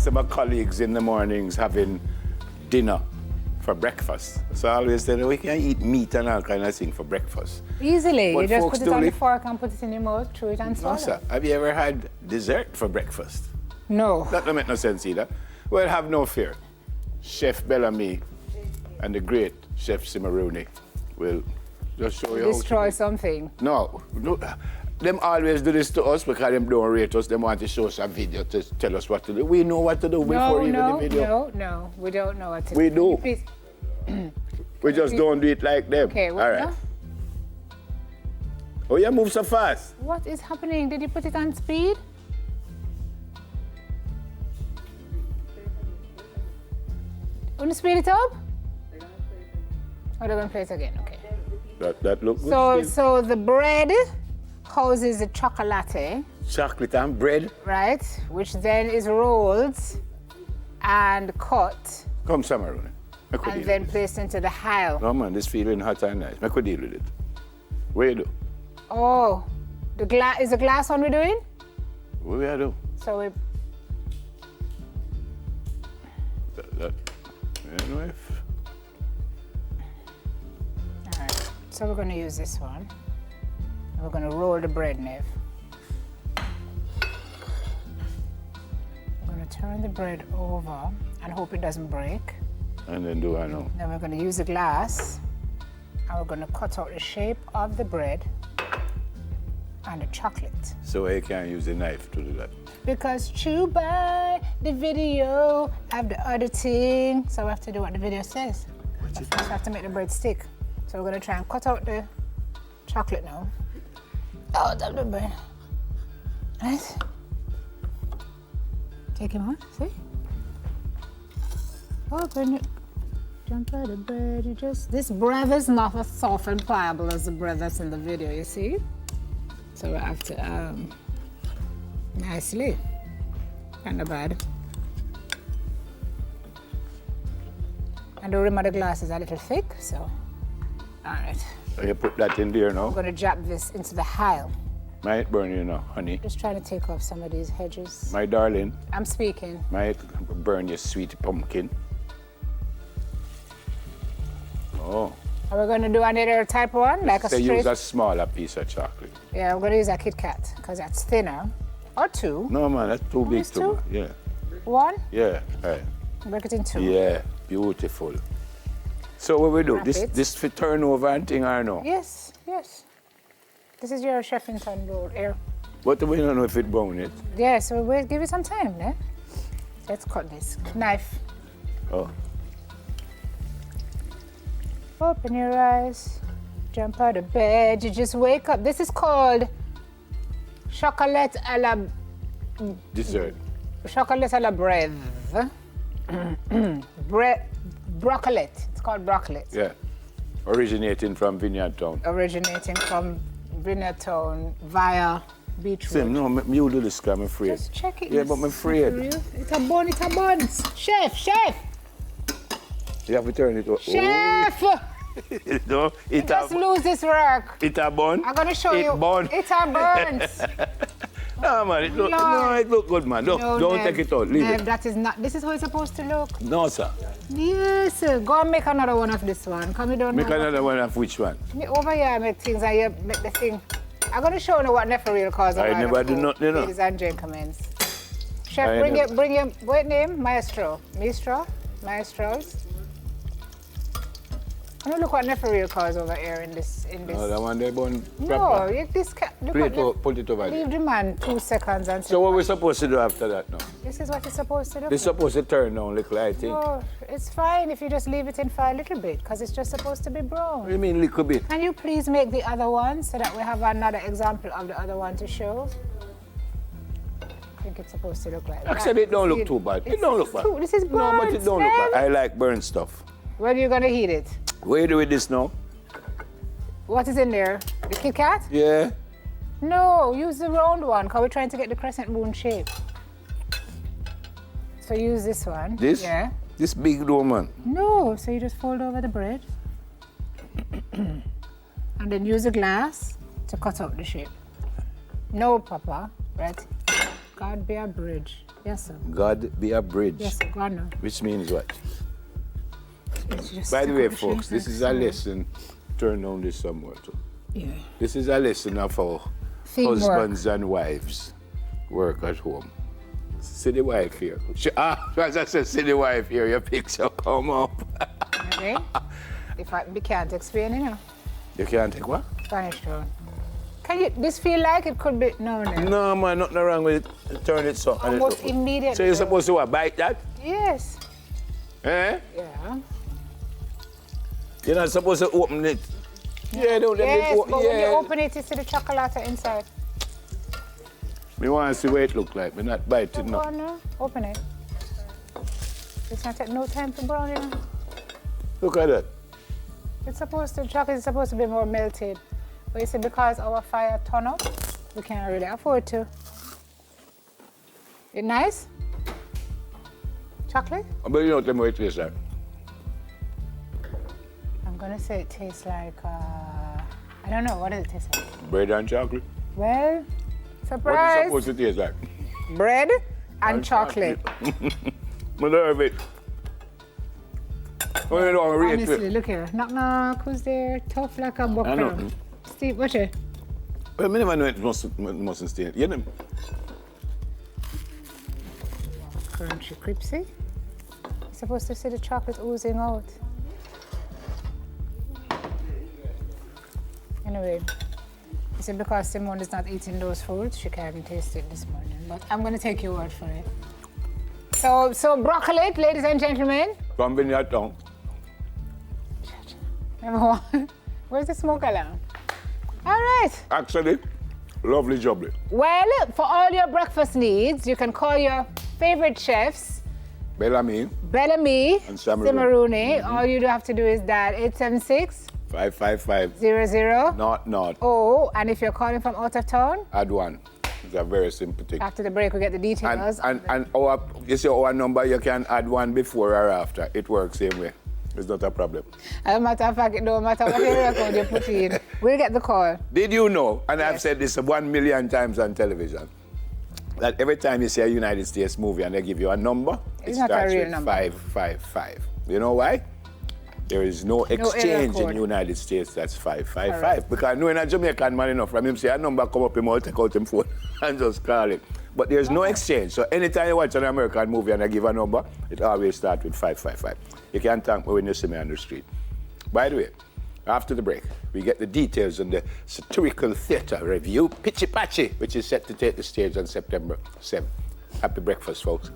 most of my colleagues in the mornings having dinner for breakfast. So I always say, we can eat meat and all kind of thing for breakfast. Easily. But you just folks put it on the fork and put it in your mouth, chew it and swallow. No, sir. Have you ever had dessert for breakfast? No. That don't make no sense either. Well, have no fear. Chef Bellamy and the great Chef Simone will just show you how to Destroy do it. something. No. Them always do this to us because them don't rate us. Them want to show us a video to tell us what to do. We know what to do before even the video. No, we don't know what to do. We do. Please. We just don't do it like them. Okay, what all right. now? Oh, you move so fast. What is happening? Did you put it on speed? Want to speed it up? Oh, they're going to play it again, okay. That look good. So the bread houses the chocolate, Chocolate and bread. right? Which then is rolled and cut Come, Samarone. and then placed into the hile. No, man, this feeling hot and nice. I could deal with it. Where you do? Oh, is the glass one we're doing? What we do? So we, Anyway. all right. So we're going to use this one. And we're going to roll the bread, Nev. We're going to turn the bread over and hope it doesn't break. And then do I know? Then we're going to use the glass and we're going to cut out the shape of the bread and the chocolate. So I can't use the knife to do that. Because chew by the video of the other thing. So we have to do what the video says. But first we have to make the bread stick. So we're going to try and cut out the chocolate now. Out of the bread. Right? Take him on, see? Open it. Jump out the bread, you just... This bread is not as soft and pliable as the bread that's in the video, you see? So we have to, nicely. Kind of bad. And the rim of the glass is a little thick, so... All right. So you put that in there now? I'm gonna drop this into the hile. Might burn you now, honey. Just trying to take off some of these hedges. My darling. I'm speaking. Might burn your sweet pumpkin. Oh. Are we gonna do another type one, like a They straight? use a smaller piece of chocolate. Yeah, I'm gonna use a Kit Kat, because that's thinner. Or two. No, man, that's too big It's too. two? Yeah. One, Yeah, right. break it in two. Yeah, beautiful. So what we do? Wrap it. This for turnover and thing or no? Yes, yes. This is your Sheffington roll here. But we don't know if it brown it. Yeah, so we'll give it some time, eh? Let's cut this. Knife. Oh. Open your eyes. Jump out of bed. You just wake up. This is called chocolate à la... Dessert. Chocolate à la bread. Broccoli. It's called broccoli. Yeah. Originating from Vineyard Town. Originating from Vineyard Town via beetroot. Sim, no, you do this, I'm afraid. Just check it. Yeah, but I'm afraid. It's a bun, it's a bun. Chef! You have to turn it over. Chef! Oh. No, it Just lose this work. It a bun. I'm gonna show you. Bun. It's a burns. No, man, it look, No. it look good, man. Look, No, don't Nev, take it out. Leave Nev, it. that is not. This is how it's supposed to look. No, sir. Yes. Go and make another one of this one. Come, you don't Make know. another one of which one? Me over here, I make things and you make the thing. I'm gonna show you what Neferil calls I never do not, you know. Ladies and gentlemen. Chef, I bring your, what name? Maestro. Maestros. I don't look what Neferil calls over here in this. No, that one they bun No, proper. this Put it over leave there. the man 2 seconds and So what we supposed to do after that now? this is what you're supposed to do. It's supposed to turn down little, I think. No, it's fine if you just leave it in for a little bit because it's just supposed to be What do brown. you mean little bit? Can you please make the other one so that we have another example of the other one to show? I think it's supposed to look like that. Actually, it don't look too bad. It don't look bad. This is burnt. No, but it don't look bad. I like burnt stuff. When are you gonna heat it? What you do with this now? What is in there? The Kit Kat? Yeah. No, use the round one because we're trying to get the crescent moon shape. So use this one. This? Yeah. This big though, man. No, so you just fold over the bread. And then use a glass to cut out the shape. No, Papa, right? God be a bridge. Yes, sir. God be a bridge. Yes, sir. Go on now. Which means what? It's just By the stuck way, up the folks, shoes this like is so. a lesson. Turn on this somewhere too. Yeah. This is a lesson of how Teamwork. husbands and wives work at home. See the wife here. As I said, see the wife here, your picture come up. Okay. If we can't explain, you know. You can't take what? Spanish tone. Can you, this feel like it could be, no. No, man, nothing wrong with it. Turn it so. Almost immediately. So you're supposed to what, bite that? Yes. Eh? Yeah. You're not supposed to open it. Yeah, don't let Yes, me but when you open it, you see the chocolate inside. Me want to see what it look like. Me not bite it Go now. on now. Open it. It's not take no time to brown, you know. Look at that. It's supposed to, chocolate is supposed to be more melted. But you see, because our fire turn up, we can't really afford to. It nice? Chocolate? But you don't tell me what it tastes like. I'm gonna say it tastes like, I don't know, what does it taste like? Bread and chocolate. Well, What is it surprise. supposed to taste like? Bread and chocolate. Me love it. Oh, you don't rate Honestly, it. look here. Knock knock, who's there? Tough like a I know. buckram. Steve, watch it. Well, I never know it mustn't stay. You know, Crunchy, crispy. You're supposed to see the chocolate oozing out. Anyway, you see, because Simone is not eating those foods, she can't taste it this morning. But I'm gonna take your word for it. So broccoli, ladies and gentlemen. from Vineyard Town. Number one. Where's the smoke alarm? All right. Actually, lovely jubbly. Well, for all your breakfast needs, you can call your favorite chefs, Bellamy, Bellamy, And Simaruni. Simaruni. All you have to do is dial 876 555 00 not. Oh, and if you're calling from out of town, Add one. It's a very simple thing. after the break, we get the details. And our, you see our number, you can add one before or after. It works same way. It's not a problem. As a matter of fact, it don't matter what area code you put in, we'll get the call. Did you know, and I've Yes. said this 1 million times on television, that every time you see a United States movie and they give you a number, It's it not a starts real with number. 555. You know why? There is no exchange in code. the United States that's 555. Correct. Because knowing a Jamaican man enough from him say a number come up, him out, take out him phone and just call it. But there's no exchange. So anytime you watch an American movie and I give a number, it always starts with 555. You can thank me when you see me on the street. By the way, after the break, we get the details on the satirical theatre review, Pitchy Patchy, which is set to take the stage on September 7th. Happy breakfast, folks.